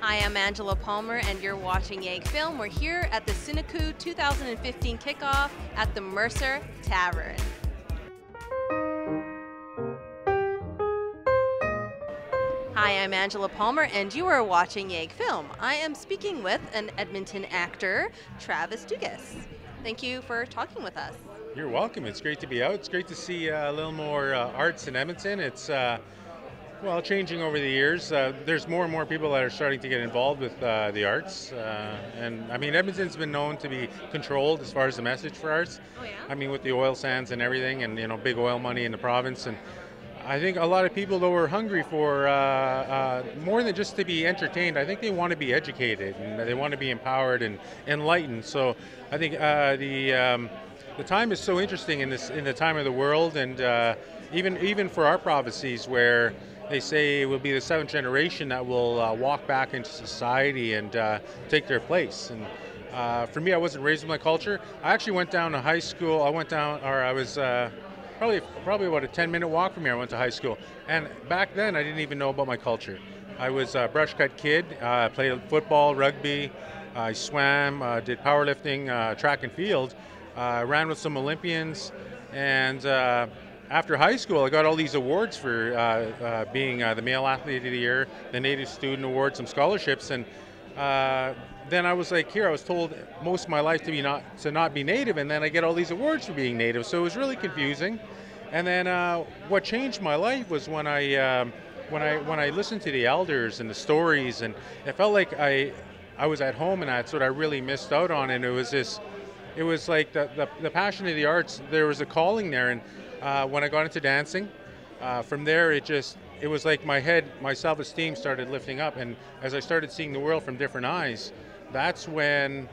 Hi, I'm Angela Palmer, and you're watching YEG-Film. We're here at the CineCoup 2015 Kickoff at the Mercer Tavern. Hi, I'm Angela Palmer, and you are watching YEG-Film. I am speaking with an Edmonton actor, Travis Dugas. Thank you for talking with us. You're welcome. It's great to be out. It's great to see a little more arts in Edmonton. It's well, changing over the years. There's more and more people that are starting to get involved with the arts. And I mean, Edmonton's been known to be controlled as far as the message for arts. Oh, yeah? I mean, with the oil sands and everything, and big oil money in the province. And I think a lot of people, though, are hungry for more than just to be entertained. I think they want to be educated and they want to be empowered and enlightened. So I think the time is so interesting in the time of the world, and even for our prophecies, where they say it will be the seventh generation that will walk back into society and take their place. And for me, I wasn't raised with my culture. I actually went down to high school. I was probably about a 10-minute walk from here. I went to high school, and back then I didn't even know about my culture. I was a brush cut kid. Played football, rugby. I swam, did powerlifting, track and field. Ran with some Olympians, and after high school, I got all these awards for being the Male Athlete of the Year, the Native Student Award, some scholarships, and then I was like, I was told most of my life to not be Native, and then I get all these awards for being Native, so it was really confusing. And then what changed my life was when I listened to the elders and the stories, and it felt like I was at home, and that's what I really missed out on. And it was like the passion of the arts. There was a calling there, and when I got into dancing, from there it was like my self-esteem started lifting up, and as I started seeing the world from different eyes, that's when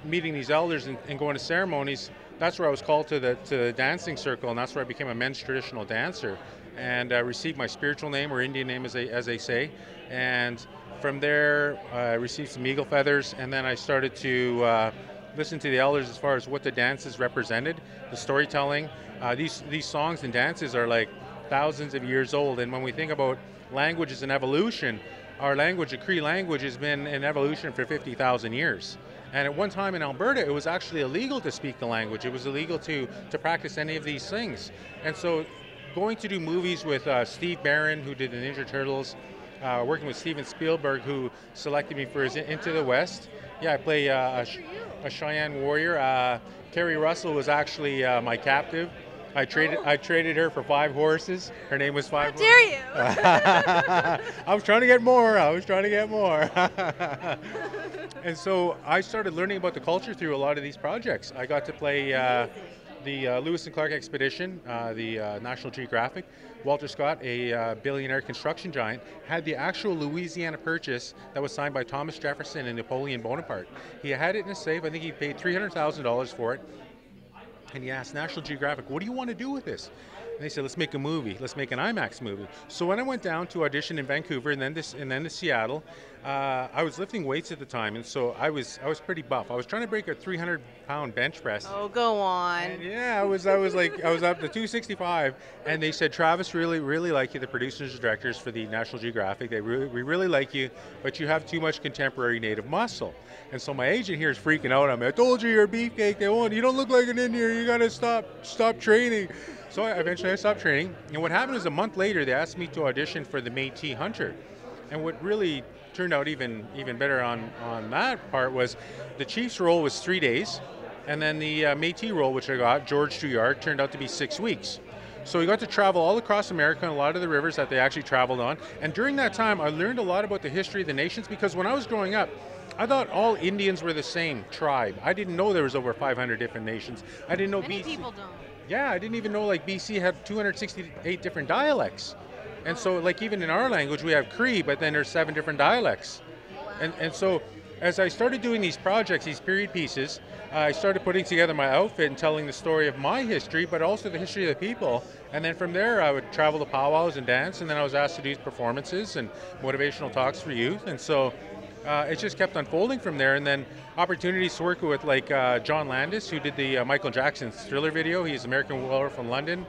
meeting these elders and going to ceremonies, that's where I was called to the dancing circle, and that's where I became a men's traditional dancer, and received my spiritual name, or Indian name as they say, and from there I received some eagle feathers, and then I started to listen to the elders as far as what the dances represented, the storytelling. These songs and dances are like thousands of years old, and when we think about languages and evolution, our language, the Cree language, has been in evolution for 50,000 years. And at one time in Alberta, it was actually illegal to speak the language. It was illegal to practice any of these things. And so going to do movies with Steve Barron, who did the Ninja Turtles, working with Steven Spielberg, who selected me for his Into the West. Yeah, I play a Cheyenne warrior. Carrie Russell was actually my captive. I traded her for 5 horses. Her name was Five. How dare you! I was trying to get more. And so I started learning about the culture through a lot of these projects. I got to play the Lewis and Clark Expedition, the National Geographic. Walter Scott, a billionaire construction giant, had the actual Louisiana Purchase that was signed by Thomas Jefferson and Napoleon Bonaparte. He had it in a safe. I think he paid $300,000 for it. And he asked National Geographic, what do you want to do with this? And they said, let's make a movie. Let's make an IMAX movie. So when I went down to audition in Vancouver and then to Seattle, I was lifting weights at the time, and so I was pretty buff. I was trying to break a 300-pound bench press. Oh, go on. And yeah, I was up to 265, and they said, Travis, really like you, the producers and directors for the National Geographic. We really like you, but you have too much contemporary Native muscle. And so my agent here is freaking out on me. I told you you're a beefcake. You don't look like an Indian. You got to stop training. So eventually I stopped training. And what happened is a month later, they asked me to audition for the Métis Hunter. And what really turned out even better on that part was the Chief's role was 3 days. And then the Métis role, which I got, George Drouillard, turned out to be 6 weeks. So we got to travel all across America and a lot of the rivers that they actually traveled on. And during that time, I learned a lot about the history of the nations, because when I was growing up, I thought all Indians were the same tribe. I didn't know there was over 500 different nations. I didn't know Many people don't. Yeah, I didn't even know like BC had 268 different dialects. And so like even in our language we have Cree, but then there's 7 different dialects. Wow. And so as I started doing these projects, these period pieces, I started putting together my outfit and telling the story of my history, but also the history of the people. And then from there I would travel to powwows and dance, and then I was asked to do performances and motivational talks for youth. And so it just kept unfolding from there, and then opportunities to work with like John Landis, who did the Michael Jackson Thriller video. He's American Werewolf from London.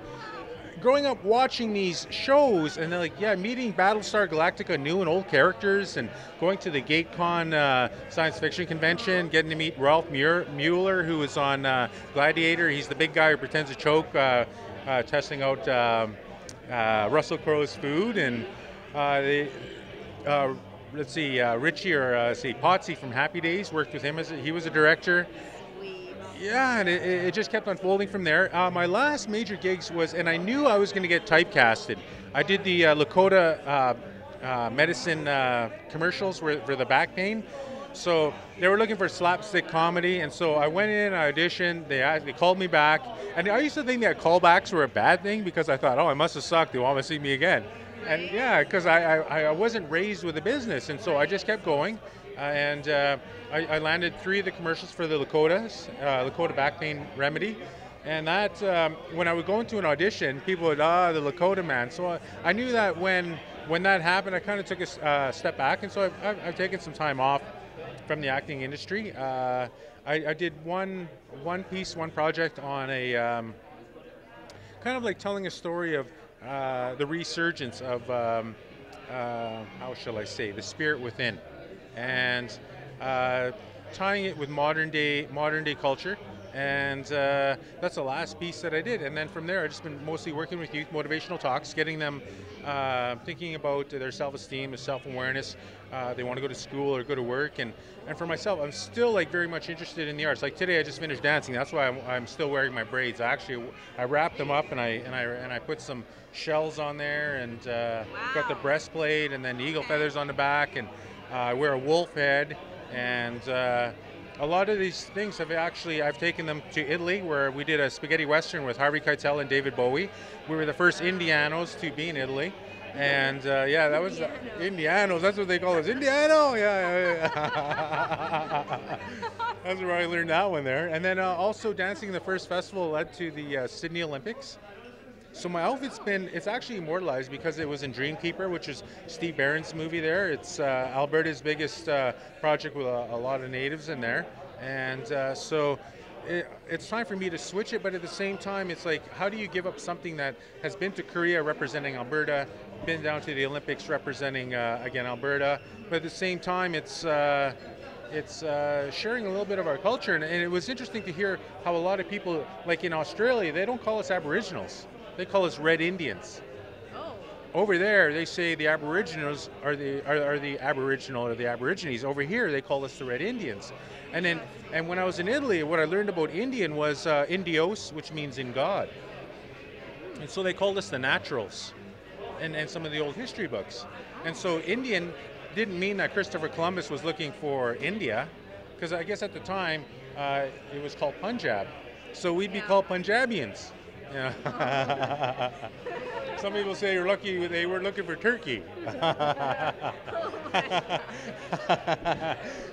growing up watching these shows, and they're like, yeah, meeting Battlestar Galactica new and old characters, and going to the GateCon science fiction convention, getting to meet Ralph Mueller, who was on Gladiator. He's the big guy who pretends to choke, testing out Russell Crowe's food, and let's see, Richie Potsy from Happy Days worked with him he was a director. Yeah, and it just kept unfolding from there. My last major gigs was, and I knew I was going to get typecasted. I did the Lakota medicine commercials for the back pain. So they were looking for slapstick comedy, and so I went in, I auditioned, they called me back. And I used to think that callbacks were a bad thing because I thought, oh, I must have sucked, they want to see me again. And yeah, because I wasn't raised with a business, and so I just kept going. I landed 3 of the commercials for the Lakota back pain remedy. And that, when I would go into an audition, people would, the Lakota man. So I knew that when that happened, I kind of took a step back. And so I've taken some time off from the acting industry. I did one project on a kind of like telling a story of the resurgence of, how shall I say, the spirit within. And tying it with modern day culture, and that's the last piece that I did. And then from there, I've just been mostly working with youth, motivational talks, getting them thinking about their self-esteem, their self-awareness. They want to go to school or go to work, and for myself, I'm still like very much interested in the arts. Like today, I just finished dancing. That's why I'm still wearing my braids. I wrapped them up and I put some shells on there, and got the breastplate and then eagle feathers on the back, and I wear a wolf head, and a lot of these things I've taken them to Italy, where we did a spaghetti western with Harvey Keitel and David Bowie. We were the first Indianos to be in Italy, and yeah, that was Indianos. That's what they call us, Indiano. Yeah. That's where I learned that one there. And then also dancing in the first festival led to the Sydney Olympics. So my outfit's it's actually immortalized because it was in Dreamkeeper, which is Steve Barron's movie there. It's Alberta's biggest project with a lot of natives in there. And so it's time for me to switch it, but at the same time, it's like, how do you give up something that has been to Korea representing Alberta, been down to the Olympics representing, again, Alberta, but at the same time, it's sharing a little bit of our culture. And it was interesting to hear how a lot of people, like in Australia, they don't call us Aboriginals. They call us Red Indians. Oh. Over there, they say the Aboriginals are the Aboriginal or the Aborigines. Over here, they call us the Red Indians. And when I was in Italy, what I learned about Indian was Indios, which means in God. And so they called us the Naturals, and some of the old history books. And so Indian didn't mean that Christopher Columbus was looking for India, because I guess at the time it was called Punjab. So we'd be called Punjabians. Yeah. Some people say you're lucky they were looking for Turkey.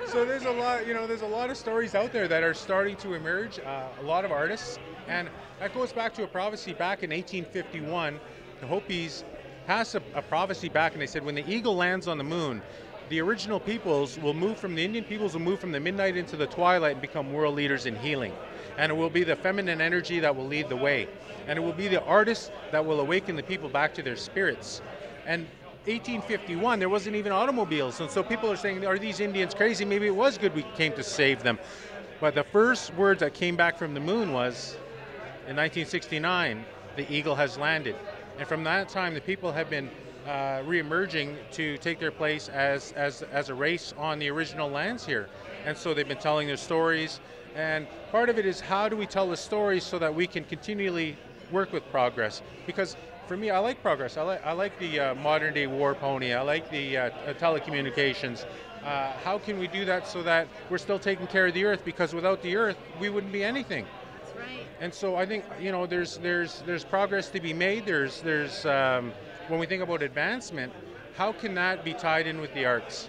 So there's a lot of stories out there that are starting to emerge, a lot of artists, and that goes back to a prophecy back in 1851. The Hopis passed a prophecy back, and they said when the eagle lands on the moon, the original peoples will move from the Indian peoples will move from the midnight into the twilight and become world leaders in healing. And it will be the feminine energy that will lead the way. And it will be the artists that will awaken the people back to their spirits. And 1851, there wasn't even automobiles. And so people are saying, are these Indians crazy? Maybe it was good we came to save them. But the first words that came back from the moon was, in 1969, the eagle has landed. And from that time, the people have been re-emerging to take their place as a race on the original lands here. And so they've been telling their stories. And part of it is, how do we tell the stories so that we can continually work with progress? Because for me, I like progress. I like the modern day war pony. I like the telecommunications. How can we do that so that we're still taking care of the earth? Because without the earth, we wouldn't be anything. That's right. And so I think, there's progress to be made. There's when we think about advancement, how can that be tied in with the arts?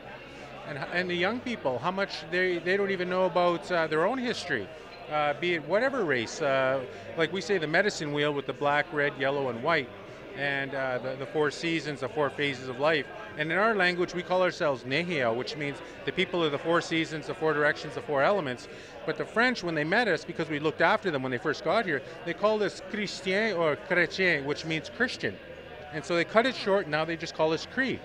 And the young people, how much they don't even know about their own history, be it whatever race. Like we say, the medicine wheel with the black, red, yellow, and white, and the 4 seasons, the 4 phases of life. And in our language, we call ourselves Neheo, which means the people of the four seasons, the four directions, the four elements. But the French, when they met us, because we looked after them when they first got here, they called us Christien or Chrétien, which means Christian. And so they cut it short, and now they just call us Cree.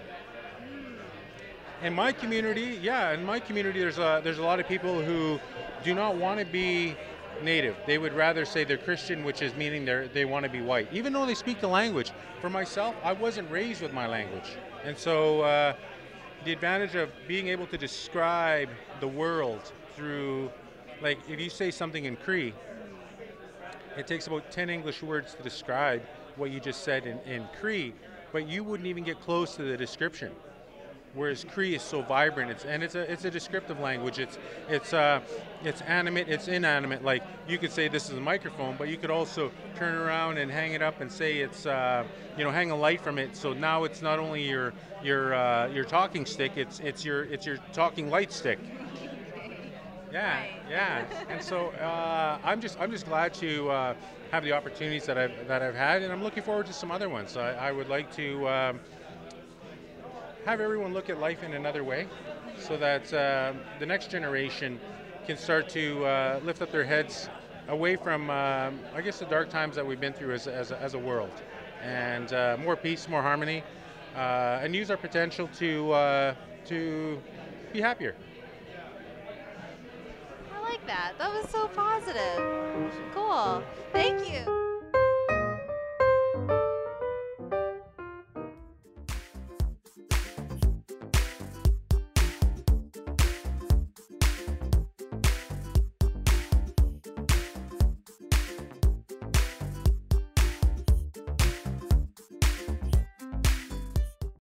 In my community, there's a lot of people who do not want to be native. They would rather say they're Christian, which is meaning they want to be white, even though they speak the language. For myself, I wasn't raised with my language, and so the advantage of being able to describe the world through, like, if you say something in Cree, it takes about 10 English words to describe what you just said in Cree, but you wouldn't even get close to the description. Whereas Cree is so vibrant, it's a descriptive language. It's animate, it's inanimate. Like, you could say this is a microphone, but you could also turn around and hang it up and say it's hang a light from it. So now it's not only your talking stick, it's your talking light stick. Yeah, Right. yeah. And so I'm just glad to have the opportunities that I've had, and I'm looking forward to some other ones. I would like to have everyone look at life in another way, so that the next generation can start to lift up their heads away from, I guess, the dark times that we've been through as a world, and more peace, more harmony, and use our potential to be happier. I like that. That was so positive.